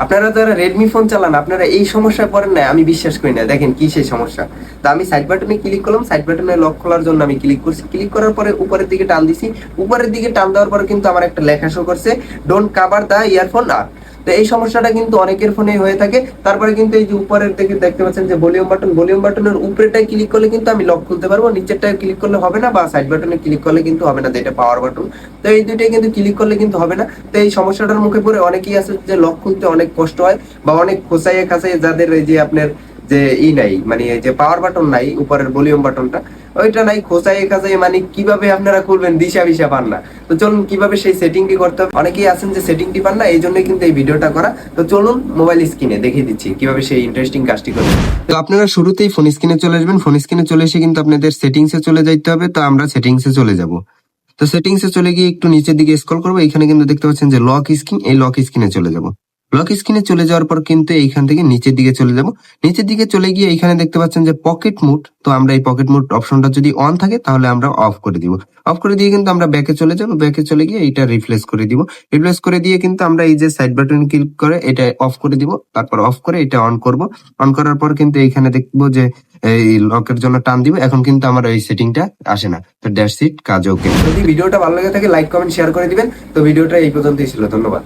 আপনারা যারা Redmi phone চালান আপনারা এই সমস্যায় পড়েন না, আমি বিশ্বাস করি না। দেখেন কি সেই সমস্যা। তো আমি সাইড বাটনে ক্লিক করলাম, সাইড বাটনে লক খোলার জন্য আমি ক্লিক করছি, ক্লিক করার পরে উপরের দিকে টান দিছি, উপরের দিকে টান দেওয়ার পরে কিন্তু আমার একটা লেখা শো করছে ডোন্ট কাভার দা ইয়ারফোন আর। তো এই সমস্যাটা কিন্তু অনেকের ফোনে হয়ে থাকে। তারপরে কিন্তু এই যে উপরের দিকে দেখতে পাচ্ছেন যে ভলিউম বাটন, ভলিউম বাটনের উপরেটায় ক্লিক করলে কিন্তু আমি লক খুলতে পারবো, নিচেরটায় ক্লিক করলে হবে না, বা সাইড বাটনে ক্লিক করলে কিন্তু হবে না, যেটা পাওয়ার বাটন। তো এই দুইটাই কিন্তু ক্লিক করলে কিন্তু হবে না। তো এই সমস্যাটার মুখে পড়ে অনেকেই আছে যে লক খুলতে অনেক কষ্ট হয়, বা অনেক খোঁচাইয়ে খাঁচাইয়ে যাদের এই যে আপনার যে নাই, মানে এই যে পাওয়ার বাটন নাই, উপরের ভলিউম বাটনটা ওইটা নাই, খোঁচাইয়ে খাঁচাইয়ে মানে কিভাবে আপনারা খুলবেন দিশা বিশা পান না। তো চলুন কিভাবে সেই সেটিংটি করতে হবে, অনেকেই আছেন যে সেটিংটি পান না, এই জন্যই কিন্তু এই ভিডিওটা করা। তো চলুন মোবাইল স্ক্রিনে দেখিয়ে দিচ্ছি কিভাবে সেই ইন্টারেস্টিং কাজটি করবেন। তো আপনারা শুরুতেই ফোন স্ক্রিনে চলে আসবেন, ফোন স্ক্রিনে চলে এসে কিন্তু আপনাদের সেটিংসে চলে যাইতে হবে। তো আমরা সেটিংসে চলে যাব। তো সেটিংসে চলে গিয়ে একটু নিচের দিকে স্ক্রল করবো, এখানে কিন্তু দেখতে পাচ্ছেন যে লক স্ক্রিন, এই লক স্ক্রিনে চলে যাব। লক স্ক্রিনে চলে যাওয়ার পর কিন্তু এইখান থেকে নিচের দিকে চলে যাব। নিচের দিকে চলে গিয়ে এখানে দেখতে পাচ্ছেন যে পকেট মুড, তো আমরা এই পকেট মুড অপশনটা যদি অন থাকে তাহলে আমরা অফ করে দিব। অফ করে দিয়ে কিন্তু আমরা ব্যাকে চলে যাব, ব্যাকে চলে গিয়ে এটা রিপ্লেস করে দিব। রিপ্লেস করে দিয়ে কিন্তু আমরা এই যে সাইড বাটন ক্লিক করে এটা অফ করে দিব, তারপর অফ করে এটা অন করব। অন করার পর কিন্তু এইখানে দেখবো যে এই লকের জন্য টান দিব, এখন কিন্তু আমার এই সেটিংটা আসে না। তো দ্যাটস ইট, কাজ ওকে। যদি ভিডিওটা ভালো লাগে থাকে লাইক কমেন্ট শেয়ার করে দিবেন। তো ভিডিওটা এই পর্যন্তই ছিল, ধন্যবাদ।